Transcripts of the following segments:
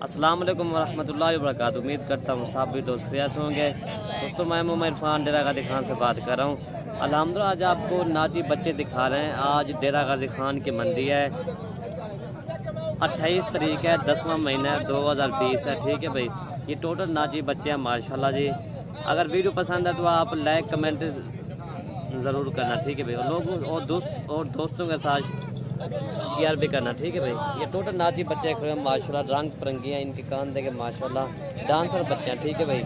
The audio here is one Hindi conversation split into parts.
अस्सलाम वालेकुम वरहमतुल्लाहि वबरकातुहू। उम्मीद करता हूँ सब भी दोस्त खैरियत से होंगे। दोस्तों मैं मोहम्मद इरफान डेरा गाजी खान से बात कर रहा हूँ। अल्हम्दुलिल्लाह आज आपको नाची बच्चे दिखा रहे हैं। आज डेरा गाजी खान की मंडी है, 28 तारीख है, 10वां महीना है, 2020 है। ठीक है भाई, ये टोटल नाची बच्चे हैं माशाल्लाह जी। अगर वीडियो पसंद है तो आप लाइक कमेंट ज़रूर करना। ठीक है भाई, और लोगों और दोस्तों के साथ शेयर भी करना। ठीक है भाई, ये टोटल नाची बच्चे खड़े हैं माशाल्लाह, रंग बिरंगी हैं, इनके कान देखे माशाल्लाह, डांसर बच्चे हैं। ठीक है भाई,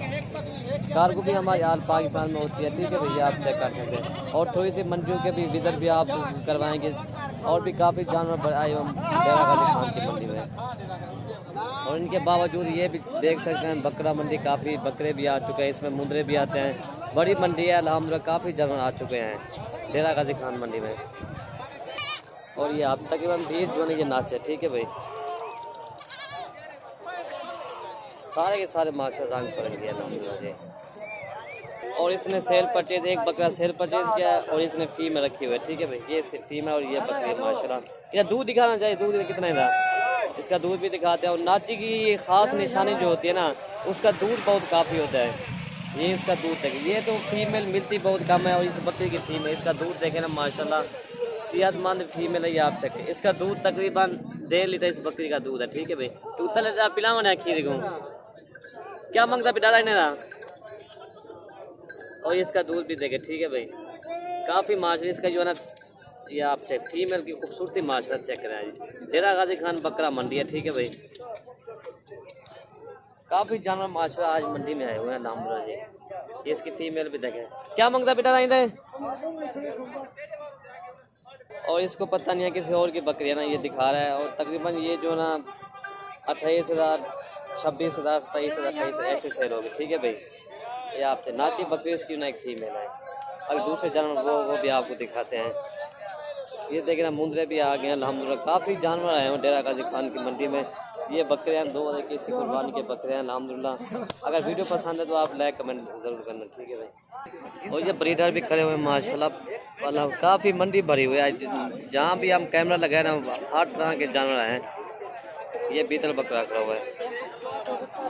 कारगो भी हमारे हाल पाकिस्तान में होती है। ठीक है भैया, आप चेक कर सकते हैं। और थोड़ी सी मंडियों के भी विजिट भी आप करवाएंगे, और भी काफ़ी जानवर आए हम डेरा गाजी खान की मंडी में। और इनके बावजूद ये भी देख सकते हैं बकरा मंडी, काफ़ी बकरे भी आ चुके हैं, इसमें मुंदरे भी आते हैं। बड़ी मंडी है अल्हम्दुलिल्लाह, काफ़ी जानवर आ चुके हैं डेरा गाजी खान मंडी में। और ये अब तकरीबन 20 जो है ये नाच है। ठीक है भाई, सारे के सारे माशा रंग पड़ेंगे अल्हम्दुलिल्लाह जी। और इसने सेल परचेज, एक बकरा सेल परचेज किया है और इसने फी में रखी हुई है। ठीक है भाई, ये फी में और ये बकरी माशाल्लाह। ये दूध दिखाना चाहिए, दूध कितना था इसका, दूध भी दिखाते हैं। और नाची की ये ख़ास निशानी जो होती है ना, उसका दूध बहुत काफ़ी होता है। ये इसका दूध देखें, ये तो फीमेल मिलती बहुत कम है, और इस बकरी की फीमेल, इसका दूध देखें ना माशाल्लाह, सेहतमंद फीमेल है ये, आप चेक। इसका दूध तकरीबन 1.5 लीटर इस बकरी का दूध है। ठीक है भाई, तो उतना पिलावन है खीर को क्या मांगता पिटा रहा था। और इसका दूध भी देखे। ठीक है भाई, काफ़ी माशरा इसका जो है ना, ये आप चेक, फीमेल की खूबसूरती माशरा चेक करें। डेरा गाजी खान बकरा मंडी है। ठीक है भाई, काफ़ी जानवर माशरा आज मंडी में आए हुए हैं अल्हम्दुलिल्लाह जी। ये इसकी फीमेल भी देखें, क्या मांगता पिटा रहा था। और इसको पता नहीं है किसी और की बकरी है ना, ये दिखा रहा है। और तकरीबन ये जो ना 28,000, 26,000, 27,000, 28,000 ऐसे सेल होगी। ठीक है भाई, ये आप नाची बकरी इसकी ना एक फीमेल है। अगर दूसरे जानवर वो भी आपको दिखाते हैं। ये देखें ना, मुंदरे भी आ गए हैं अल्हम्दुलिल्लाह, काफ़ी जानवर आए हैं डेरा गाजी खान की मंडी में। ये बकरे हैं 2021 की कुर्बानी के बकरे हैं अल्हम्दुलिल्लाह। अगर वीडियो पसंद है तो आप लाइक कमेंट ज़रूर करना। ठीक है भाई, और ये ब्रीडर भी खड़े हुए हैं माशाल्लाह, काफ़ी मंडी भरी हुई है। जहाँ भी हम कैमरा लगाए ना, हर तरह के जानवर हैं। ये बीतल बकरा खड़ा हुआ है,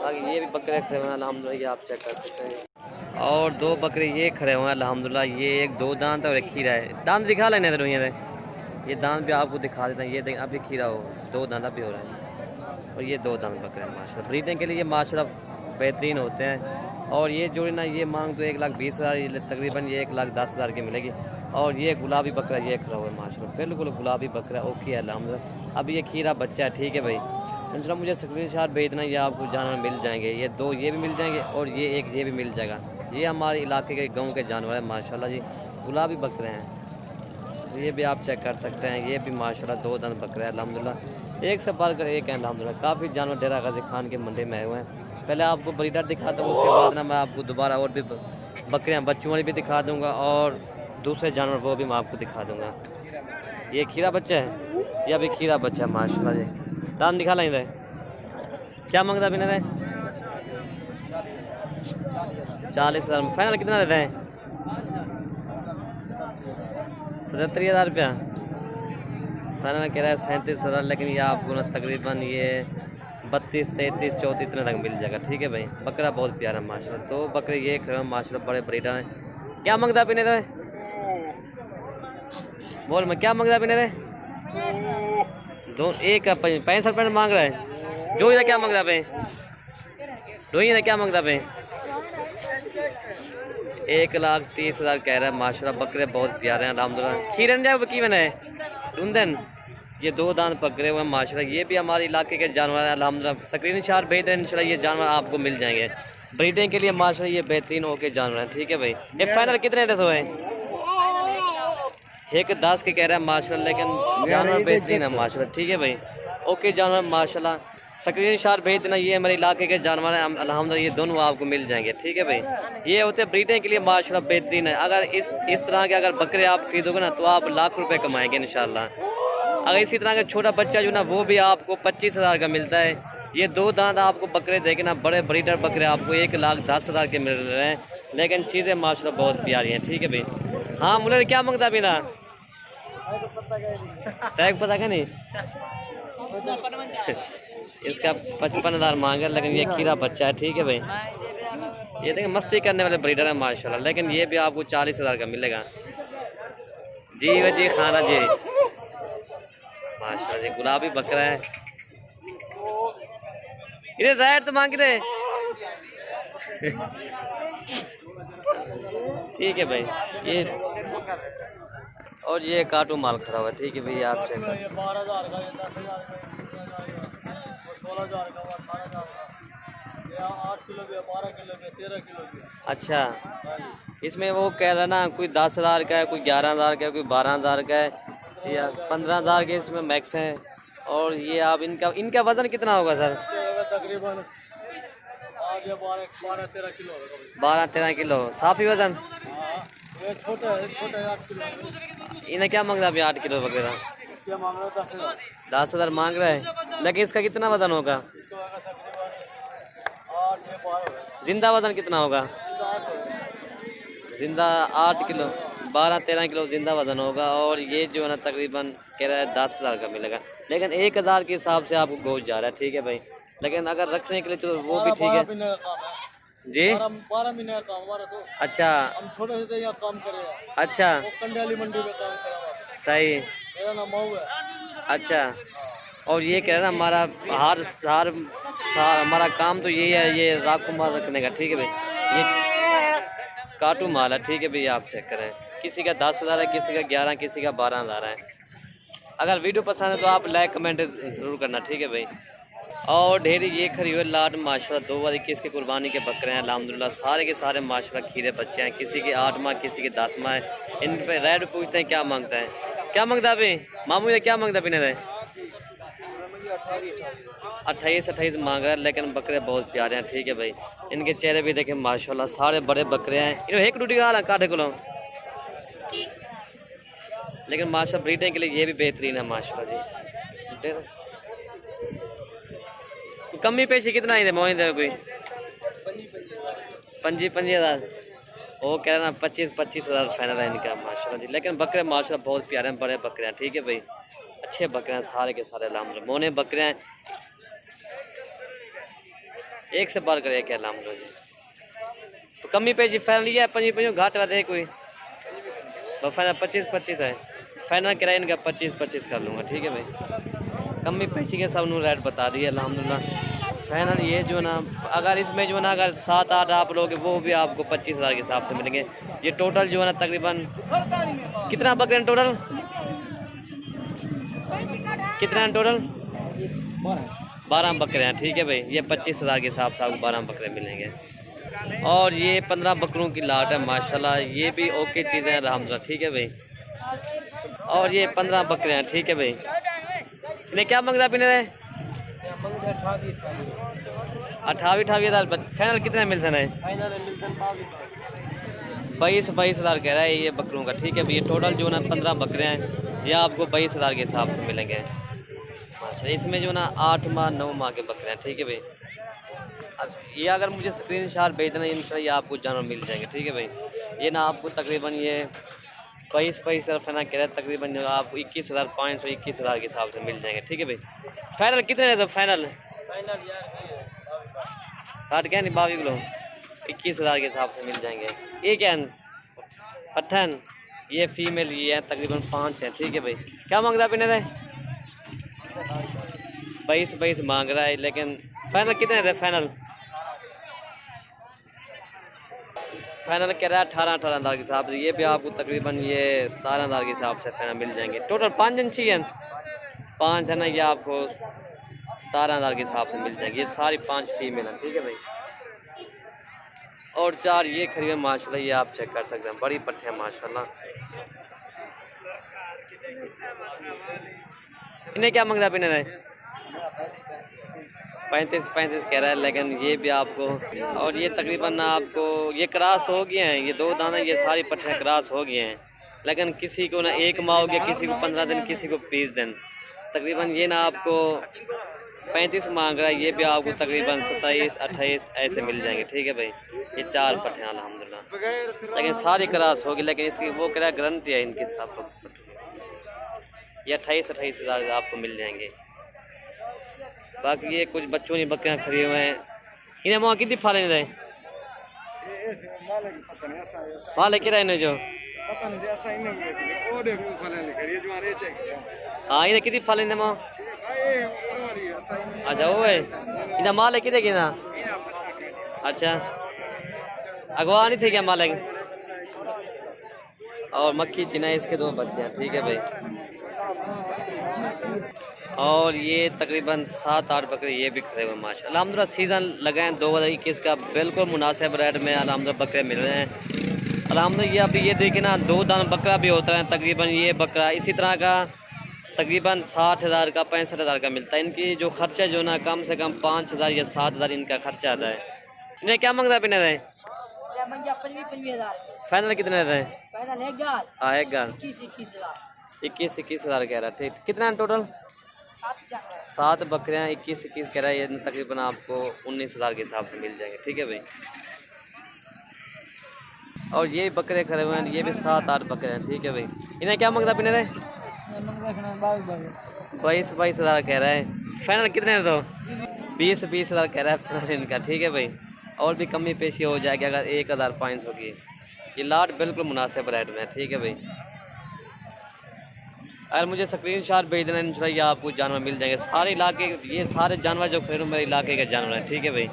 आगे ये भी बकरे खड़े हुए हैं अल्हम्दुलिल्लाह, ये आप चेक कर सकते हैं। और 2 बकरे ये खड़े हुए हैं अल्हम्दुलिल्लाह, ये एक 2 दांत और एक खीरा है। दांत दिखा लेने इधर, ये दांत भी आपको दिखा देता है। ये देखें, अभी खीरा हो 2 दांत भी हो रहा है। और ये 2 दांत बकरे हैं माशाल्लाह, ब्रीडिंग के लिए ये माशाल्लाह बेहतरीन होते हैं। और ये जोड़ी ना, ये मांग तो 1,20,000, तकरीबन ये 1,10,000 की मिलेगी। और ये गुलाबी बकरा ये खड़ा हुआ है माशाल्लाह, बिल्कुल गुलाबी बकरा ओके है अल्हम्दुलिल्लाह। अब ये खीरा बच्चा है। ठीक है भाई, इंशाल्लाह मुझे स्क्रीनशॉट भेजना, ये आपको जानवर मिल जाएंगे। ये 2 ये भी मिल जाएंगे, और ये एक ये भी मिल जाएगा। ये हमारे इलाके के गाँव के जानवर हैं माशाल्लाह जी, गुलाबी बकरे हैं। ये भी आप चेक कर सकते हैं, ये भी माशाल्लाह 2 दांत बकरे हैं अल्हम्दुलिल्लाह, एक से बढ़कर एक है अल्हम्दुलिल्लाह। काफ़ी जानवर डेरा गाजी खान के मंडी में आए हुए हैं। पहले आपको ब्रीडर दिखाता हूँ, उसके बाद ना मैं आपको दोबारा और भी बकरियाँ बच्चों वाली भी दिखा दूँगा, और दूसरे जानवर वो भी मैं आपको दिखा दूँगा। ये खीरा बच्चा है, यह भी खीरा बच्चा है माशाल्लाह जी। दाम दिखा लेंगे, क्या मांगता बिना रहे 40,000 में, फाइनल कितना रहता है 77,000 रुपया फाइनल कह रहा है 37,000, लेकिन ये आपको ना तकरीबन ये 32, 33, 34 इतने तक मिल जाएगा। ठीक है भाई, बकरा बहुत प्यारा है माशाल्लाह। 2 बकरे ये खड़े माशाल्लाह, बड़े ब्रीडर हैं। क्या मांगता पीने थे, बोल मैं क्या मांगता पीने थे, 2 एक का 65 रुपये मांग रहा है। जो इधर क्या मांगता पे, रोई क्या मांगता पे 1,30,000 कह रहा है माशाल्लाह। बकरे बहुत प्यारे हैं अल्हम्दुलिल्लाह। खीरन जाए की मैंने टूंदन, ये 2 दांत पकड़े हुए हैं माशाल्लाह। ये भी हमारे इलाके के जानवर हैं अल्हम्दुलिल्लाह, स्क्रीनशॉट भेज दें, इंशाल्लाह ये जानवर आपको मिल जाएंगे ब्रीडिंग के लिए माशाल्लाह। ये बेहतरीन होके जानवर हैं। ठीक है भाई, ये फाइनल कितने रेट हुए, 1,10 के कह रहा है माशाल्लाह, लेकिन जानवर बेहतरीन है माशाल्लाह। ठीक है भाई, ओके जानवर माशाल्लाह, स्क्रीनशॉट भेज देना। ये हमारे इलाके के जानवर हैं अल्हम्दुलिल्लाह, ये दोनों आपको मिल जाएंगे। ठीक है भाई, ये होते हैं ब्रीडिंग के लिए माशाल्लाह बेहतरीन है। अगर इस तरह के अगर बकरे आप खरीदोगे ना, तो आप लाख रुपए कमाएंगे इंशाल्लाह। अगर इसी तरह का छोटा बच्चा जो ना, वो भी आपको 25,000 का मिलता है। ये 2 दांत आपको बकरे देखे ना, बड़े ब्रीडर बकरे आपको 1,10,000 के मिल रहे हैं, लेकिन चीज़ें माशाल्लाह बहुत प्यारी हैं। ठीक है भाई, हाँ मुझे क्या मांगता बिना टैग पता क्या नहीं इसका 55,000 मांगा, लेकिन ये खीरा बच्चा है। ठीक है भाई, ये देखिए मस्ती करने वाले ब्रीडर है माशाल्लाह, लेकिन ये भी आपको 40,000 का मिलेगा। जी वजी खाना जी माशाल्लाह जी, गुलाबी बकरा है। इन्हें रेट तो मांग रहे ठीक है भाई। ये और ये काटू माल खड़ा हुआ है। ठीक है भैया, आप चेक करें। अच्छा, इसमें वो कह रहा ना कोई 10,000 का है, कोई 11,000 का है, कोई 12,000 का है या 15,000 के इसमें मैक्स हैं। और ये आप इनका वजन कितना होगा सर? तकरीबन 12-13 किलो साफी वजन। छोटे 8 किलो। इन्हें क्या मांग रहा है अभी 8 किलो वगैरह? 10,000 मांग रहा है, लेकिन इसका कितना वजन होगा? जिंदा वजन कितना होगा? जिंदा 8 किलो, 12-13 किलो जिंदा वजन होगा। और ये जो है ना तकरीबन कह रहा है 10,000 का मिलेगा, लेकिन 1,000 के हिसाब से आपको गोश्त जा रहा है। ठीक है भाई, लेकिन अगर रखने के लिए चलो वो भी ठीक है जी। 12 महीने का काम हमारा तो। अच्छा, हम छोटे से यहाँ काम करेगा। अच्छा, कंडाली मंडी में काम करा। सही। मेरा नाम मऊ है। अच्छा, और ये कह रहा है हमारा हमारा काम तो यही है, ये राखू माल रखने का। ठीक है भाई, ये काटू माल है। ठीक है भैया, आप चेक करें। किसी का 10,000 है, किसी का 11, किसी का 12,000 है। अगर वीडियो पसंद है तो आप लाइक कमेंट ज़रूर करना। ठीक है भाई। और ढेरी ये खरी हुए लाट माशाल्लाह 2021 के कुर्बानी के बकरे हैं अल्हम्दुलिल्लाह, सारे के सारे माशाल्लाह खीरे बच्चे हैं। किसी के 8 माह, किसी के 10 माह है। इन पे रेट पूछते हैं क्या मांगता है, क्या मांगता है अभी मामू, ये क्या मांगता है पीने है? 28 मांग रहा है, लेकिन बकरे बहुत प्यारे हैं। ठीक है भाई, इनके चेहरे भी देखें माशाल्लाह, सारे बड़े बकरे हैं। इन्हें एक रोटी का काटे को, लेकिन माशाल्लाह ब्रीडिंग के लिए ये भी बेहतरीन है माशाल्लाह जी। कमी पेशी कितना ही मोइन दे कोई 25,000 वो कह रहा ना 25,000 फाइनल है इनका माशाल्लाह जी। लेकिन बकरे माशाल्लाह बहुत प्यारे हैं, बड़े बकरे हैं। ठीक है भाई, अच्छे बकरे हैं सारे के सारे अल्हम्दुलिल्लाह, मोने बकरे हैं, एक से बार करे क्या अल्हम्दुलिल्लाह जी। तो कमी पेशी फाइनल लिया है 25 घाट वाले कोई फाइनल 25 है फाइनल किराया इनका 25 कर लूँगा। ठीक है भाई, कमी पेशी के सब रेट बता दिए अल्हम्दुलिल्लाह। फाइनल ये जो ना अगर इसमें जो ना अगर 7-8 आप लोगे वो भी आपको 25,000 के हिसाब से मिलेंगे। ये टोटल जो है ना तकरीबन कितना बकरे हैं टोटल, कितना है टोटल? 12 बकरे हैं। ठीक है भाई, ये 25,000 के हिसाब से आपको 12 बकरे मिलेंगे। और ये 15 बकरों की लाट है माशाल्लाह, ये भी ओके चीज़ें हैं अल्हम्दुलिल्लाह। ठीक है भाई, और ये 15 बकरे हैं। ठीक है भाई, इन्हें क्या मांग रहा पीने रहे? 28,000 फाइनल कितने मिल सकते हैं? 22,000 कह रहा है ये बकरों का। ठीक है भाई, ये टोटल जो ना 15 बकरे हैं, ये आपको 22,000 के हिसाब से मिलेंगे। अच्छा, इसमें जो ना 8 माह 9 माह के बकरे हैं। ठीक है भाई, ये अगर मुझे स्क्रीनशॉट भेज देना इंशाल्लाह ये आपको जानवर मिल जाएंगे। ठीक है भाई, ये ना आपको तकरीबन ये 22,000 फाइनल कह रहे हैं, तकरीबन जो आपको 21,500 21,000 के हिसाब से मिल जाएंगे। ठीक है भाई, फाइनल कितने है? फाइनल काट क्या नहीं 22 किलो 21,000 के हिसाब से मिल जाएंगे। ये क्या पट्ठन, ये फीमेल ये है तकरीबन 5 है। ठीक है भाई, क्या मांग रहा है पीने थे? 22 मांग रहा है, लेकिन फाइनल कितने थे? फाइनल कह रहा है 18,000 के हिसाब से। ये भी आपको तकरीबन ये 17,000 के हिसाब से फाइनल मिल जाएंगे। टोटल 5 इंची है, 5 है ना, ये आपको 17,000 के हिसाब से मिल जाएंगे। ये सारी 5 फीमेल हैं। ठीक है भाई, और 4 ये खरीदे माशाल्लाह, ये आप चेक कर सकते हैं, बड़ी पट्टे हैं माशाल्लाह। इन्हें क्या मांगता पीने है? 35 कह रहा है, लेकिन ये भी आपको, और ये तकरीबन आपको ये क्रॉस तो हो गए हैं, ये 2 दाना ये सारी पट्टियाँ क्रॉस हो गए हैं, लेकिन किसी को ना 1 माह हो गया, किसी को 15 दिन, किसी को 20 दिन। तकरीबन ये ना आपको 35 मांग रहा है, ये भी आपको तकरीबन 27-28 ऐसे मिल जाएंगे। ठीक है भाई, ये 4 पट्टियाँ अल्हम्दुलिल्लाह, लेकिन सारी क्रॉस होगी, लेकिन इसकी वो कह रहा है गारंटी है इनके साथ, ये 28,000 आपको मिल जाएंगे। बाकी ये कुछ बच्चों ने बकरियाँ खड़ी हुए हैं। इन्हें वहाँ कितनी फाले दे फाले के रहने जो हाँ इन्हें कितनी फाले ने वहाँ अच्छा वो है इन्हें माल है कितने कितना अच्छा अगवा नहीं थे क्या मालिक और मक्खी चिना इसके 2 बच्चे हैं ठीक है भाई। और ये तकरीबन 7-8 बकरे ये भी खड़े हुए माशाल्लाह। अलहमदुलिल्लाह सीज़न लगा है 2021 का बिल्कुल मुनासिब रेट में अलहमदुलिल्लाह बकरे मिल रहे हैं अलहमदुलिल्लाह। ये अभी ये देखिए ना 2 दान बकरा भी होता है तकरीबन ये बकरा इसी तरह का तकरीबन 60,000 का 65,000 का मिलता है। इनकी जो खर्चा जो ना कम से कम 5,000 या 7,000 इनका खर्चा आता है। इन्हें क्या मांगता है पिने रहे फाइनल कितने रहते हैं हाँ एक गाल 21,000 कह रहा है ठीक। कितना है टोटल 7 बकरियाँ 21 कह रहा है। ये तकरीबन आपको 19,000 के हिसाब से मिल जाएंगे ठीक है भाई। और ये बकरे खड़े हुए हैं ये भी 7-8 बकरे हैं ठीक है भाई। इन्हें क्या मांगता पिने रहे 22,000 कह रहा है। फाइनल कितने है तो 20,000 कह रहा है फाइनल इनका ठीक है भाई। और भी कमी पेशी हो जाएगी अगर 1,500 की। ये लाट बिल्कुल मुनासिब रेट में है ठीक है भाई। अगर मुझे स्क्रीनशॉट भेज देना इंशाल्लाह आपको जानवर मिल जाएंगे। सारे इलाके ये सारे जानवर जो खरीदो मेरे इलाके के जानवर हैं ठीक है भाई।